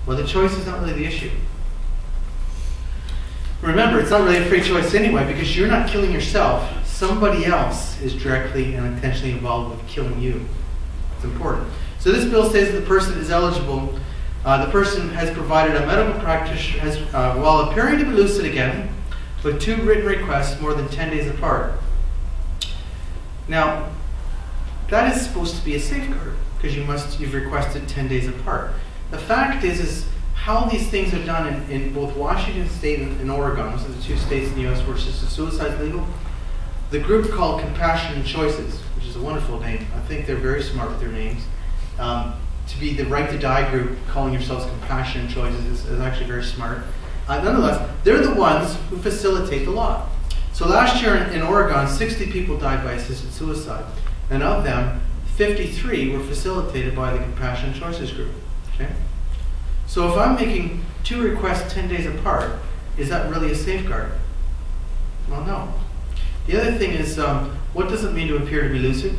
Well, the choice is not really the issue. Remember, it's not really a free choice anyway, because you're not killing yourself. Somebody else is directly and intentionally involved with killing you. It's important. So this bill says that the person is eligible. The person has provided a medical practitioner while appearing to be lucid again, with 2 written requests more than 10 days apart. Now, that is supposed to be a safeguard, because you've requested 10 days apart. The fact is how these things are done in both Washington State and Oregon, those are the 2 states in the U.S. where assisted suicide is legal. The group called Compassion and Choices, which is a wonderful name. I think they're very smart with their names. To be the Right to Die group, calling yourselves Compassion and Choices is actually very smart. Nonetheless, they're the ones who facilitate the law. So last year in Oregon, 60 people died by assisted suicide. And of them, 53 were facilitated by the Compassion and Choices group. Okay? So if I'm making 2 requests 10 days apart, is that really a safeguard? Well, no. The other thing is, what does it mean to appear to be lucid?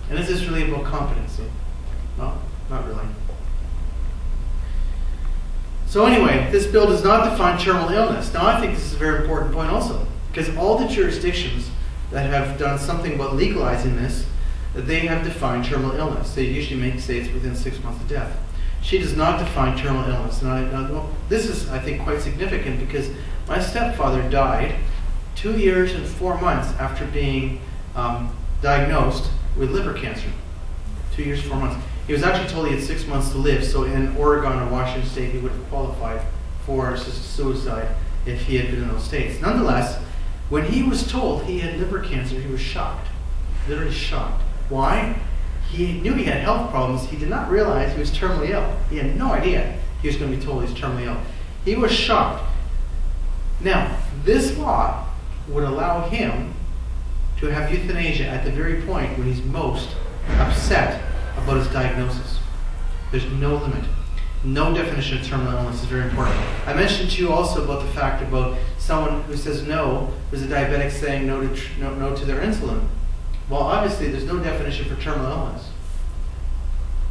And is this really about competency? Well, not really. So anyway, this bill does not define terminal illness. Now I think this is a very important point also, because all the jurisdictions that have done something about legalizing this, they have defined terminal illness. They usually say it's within 6 months of death. She does not define terminal illness. Now, this is, I think, quite significant, because my stepfather died 2 years and 4 months after being diagnosed with liver cancer. 2 years, 4 months. He was actually told he had 6 months to live, so in Oregon or Washington State, he would have qualified for assisted suicide if he had been in those states. Nonetheless, when he was told he had liver cancer, he was shocked, literally shocked. Why? He knew he had health problems. He did not realize he was terminally ill. He had no idea he was going to be told he was terminally ill. He was shocked. Now, this law would allow him to have euthanasia at the very point when he's most upset about his diagnosis. There's no limit. No definition of terminal illness is very important. I mentioned to you also about the fact about someone who says no, who's a diabetic saying no to their insulin. Well, obviously, there's no definition for terminal illness.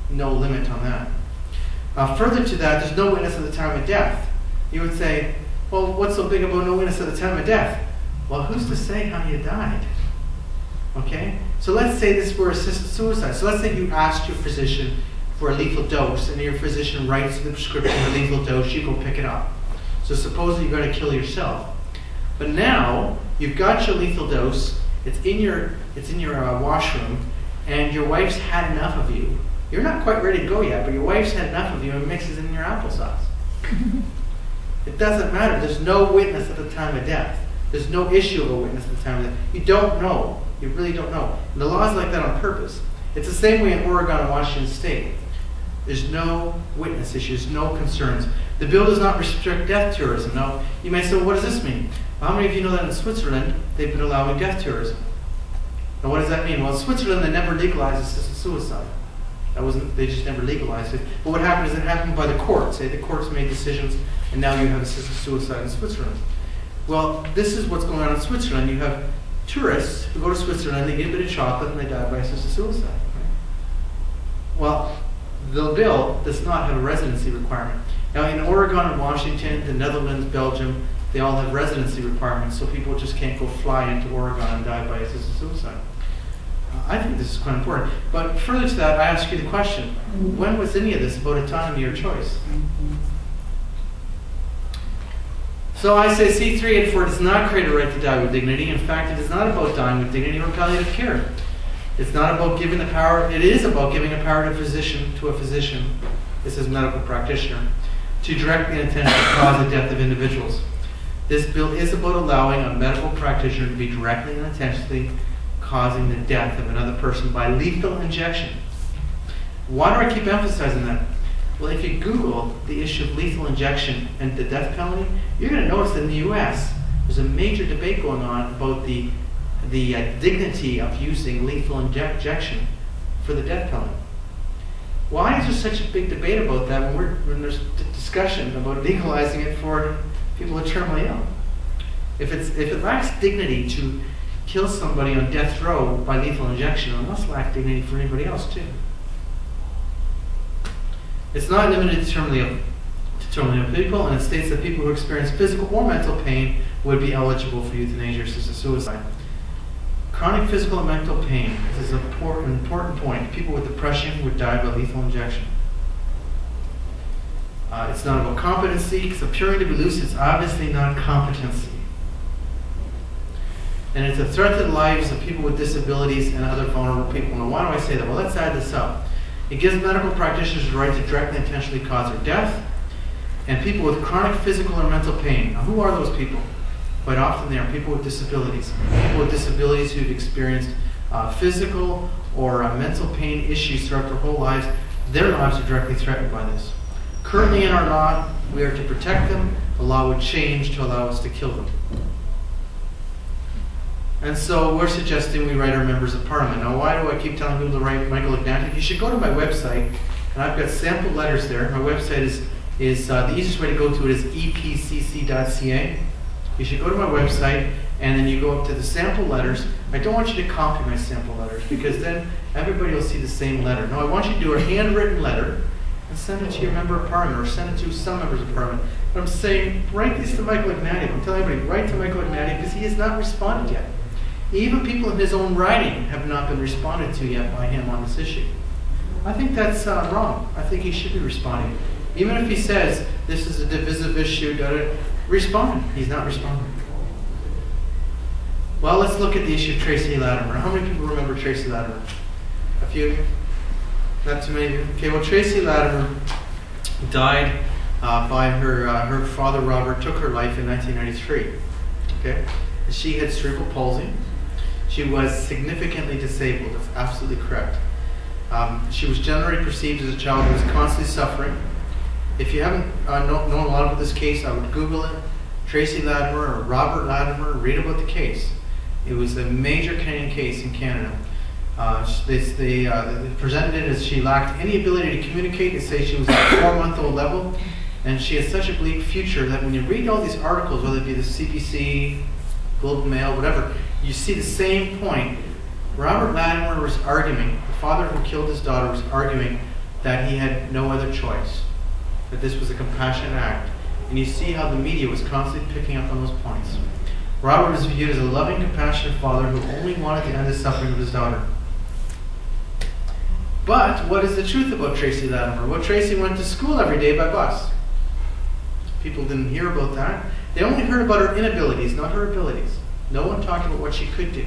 No limit on that. Further to that, there's no witness at the time of death. You would say, well, what's so big about no witness at the time of death? Well, who's to say how you died? Okay? So let's say this were assisted suicide. So let's say you asked your physician for a lethal dose, and your physician writes the prescription for lethal dose, you go pick it up. So suppose you're going to kill yourself. But now, you've got your lethal dose, it's in your washroom, and your wife's had enough of you. You're not quite ready to go yet, but your wife's had enough of you and mixes it in your applesauce. It doesn't matter. There's no witness at the time of death. There's no issue of a witness at the time of death. You don't know. You really don't know. And the law is like that on purpose. It's the same way in Oregon and Washington State. There's no witness issues, no concerns. The bill does not restrict death tourism. Now, you may say, well, what does this mean? Well, how many of you know that in Switzerland, they've been allowing death tourism? Now, what does that mean? Well, in Switzerland, they never legalized assisted suicide. They just never legalized it. But what happened is it happened by the courts. The courts made decisions, and now you have assisted suicide in Switzerland. Well, this is what's going on in Switzerland. You have tourists who go to Switzerland, they get a bit of chocolate, and they die by assisted suicide. Right? Well, the bill does not have a residency requirement. Now, in Oregon and Washington, the Netherlands, Belgium, they all have residency requirements, so people just can't go fly into Oregon and die by assisted suicide. I think this is quite important. But further to that, I ask you the question, when was any of this about autonomy or choice? So I say C384 does not create a right to die with dignity. In fact, it is not about dying with dignity or palliative care. It's not about giving the power, it is about giving a power to a physician, this is medical practitioner, to directly and intentionally cause the death of individuals. This bill is about allowing a medical practitioner to be directly and intentionally causing the death of another person by lethal injection. Why do I keep emphasizing that? Well, if you Google the issue of lethal injection and the death penalty, you're going to notice that in the U.S. there's a major debate going on about the dignity of using lethal injection for the death penalty. Why is there such a big debate about that when there's discussion about legalizing it for people who are terminally ill? If it lacks dignity to kill somebody on death row by lethal injection, it must lack dignity for anybody else too. It's not limited to terminally ill. to terminally ill people, and it states that people who experience physical or mental pain would be eligible for euthanasia or assisted suicide. Chronic physical and mental pain, this is an important point. People with depression would die by lethal injection. It's not about competency, because appearing to be loose is obviously not competency. And it's a threat to the lives of people with disabilities and other vulnerable people. Now, why do I say that? Well, let's add this up. It gives medical practitioners the right to directly and intentionally cause their death, and people with chronic physical or mental pain. Now, who are those people? Quite often they are people with disabilities. People with disabilities who've experienced physical or mental pain issues throughout their whole lives. Their lives are directly threatened by this. Currently in our law, we are to protect them. The law would change to allow us to kill them. And so we're suggesting we write our members of parliament. Now, why do I keep telling people to write Michael Ignatic? You should go to my website, and I've got sample letters there. My website is the easiest way to go to it is epcc.ca. You should go to my website, and then you go up to the sample letters. I don't want you to copy my sample letters, because then everybody will see the same letter. No, I want you to do a handwritten letter and send it to your member of parliament, or send it to some members of parliament. But I'm saying, write this to Michael Ignatic. I'm telling everybody, write to Michael Ignatic, because he has not responded yet. Even people in his own writing have not been responded to yet by him on this issue. I think that's wrong. I think he should be responding. Even if he says, this is a divisive issue, respond. He's not responding. Well, let's look at the issue of Tracy Latimer. How many people remember Tracy Latimer? A few of you? Not too many of you? Okay, well, Tracy Latimer died by her father, Robert, took her life in 1993. Okay? She had cerebral palsy. She was significantly disabled. That's absolutely correct. She was generally perceived as a child who was constantly suffering. If you haven't known a lot about this case, I would Google it. Tracy Latimer or Robert Latimer, read about the case. It was a major Canadian case in Canada. They presented it as she lacked any ability to communicate. They say she was at a 4-month-old level, and she had such a bleak future that when you read all these articles, whether it be the CBC, Globe and Mail, whatever, you see the same point. Robert Latimer was arguing, the father who killed his daughter was arguing that he had no other choice, that this was a compassionate act. And you see how the media was constantly picking up on those points. Robert was viewed as a loving, compassionate father who only wanted to end the suffering of his daughter. But what is the truth about Tracy Latimer? Well, Tracy went to school every day by bus. People didn't hear about that. They only heard about her inabilities, not her abilities. No one talked about what she could do.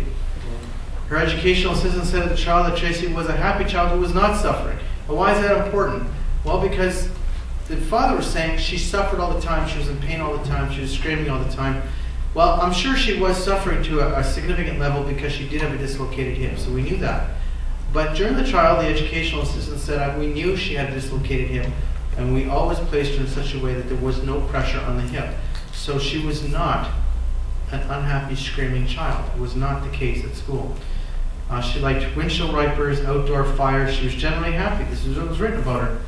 Her educational assistant said of the child that Tracy was a happy child who was not suffering. Well, why is that important? Well, because the father was saying she suffered all the time, she was in pain all the time, she was screaming all the time. Well, I'm sure she was suffering to a significant level because she did have a dislocated hip, so we knew that. But during the trial, the educational assistant said we knew she had a dislocated hip, and we always placed her in such a way that there was no pressure on the hip. So she was not an unhappy, screaming child. It was not the case at school. She liked windshield wipers, outdoor fires. She was generally happy. This is what was written about her.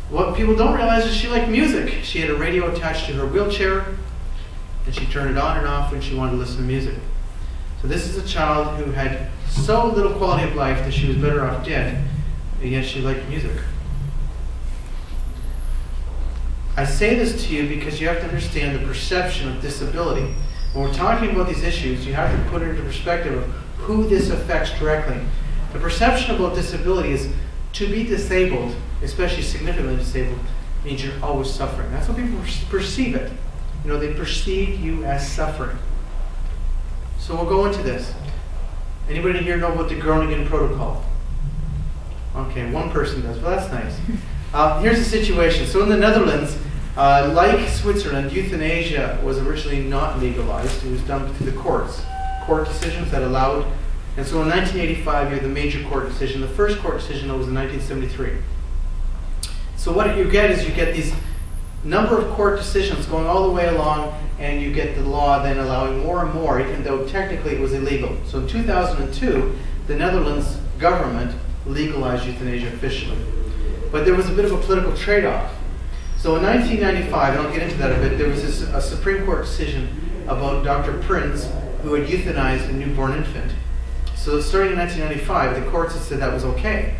What people don't realize is she liked music. She had a radio attached to her wheelchair, and she turned it on and off when she wanted to listen to music. So this is a child who had so little quality of life that she was better off dead, and yet she liked music. I say this to you because you have to understand the perception of disability. When we're talking about these issues, you have to put it into perspective of who this affects directly. The perception about disability is to be disabled, especially significantly disabled, means you're always suffering. That's how people perceive it. You know, they perceive you as suffering. So we'll go into this. Anybody here know about the Groningen Protocol? Okay, one person does. Well, that's nice. Here's the situation. So in the Netherlands, like Switzerland, euthanasia was originally not legalized. It was done through the courts. Court decisions that allowed. And so in 1985, you had the major court decision. The first court decision was in 1973. So what you get is you get these number of court decisions going all the way along, and you get the law then allowing more and more, even though technically it was illegal. So in 2002, the Netherlands government legalized euthanasia officially. But there was a bit of a political trade-off. So in 1995, and I'll get into that a bit, there was a Supreme Court decision about Dr. Prinz, who had euthanized a newborn infant. So starting in 1995, the courts had said that was okay.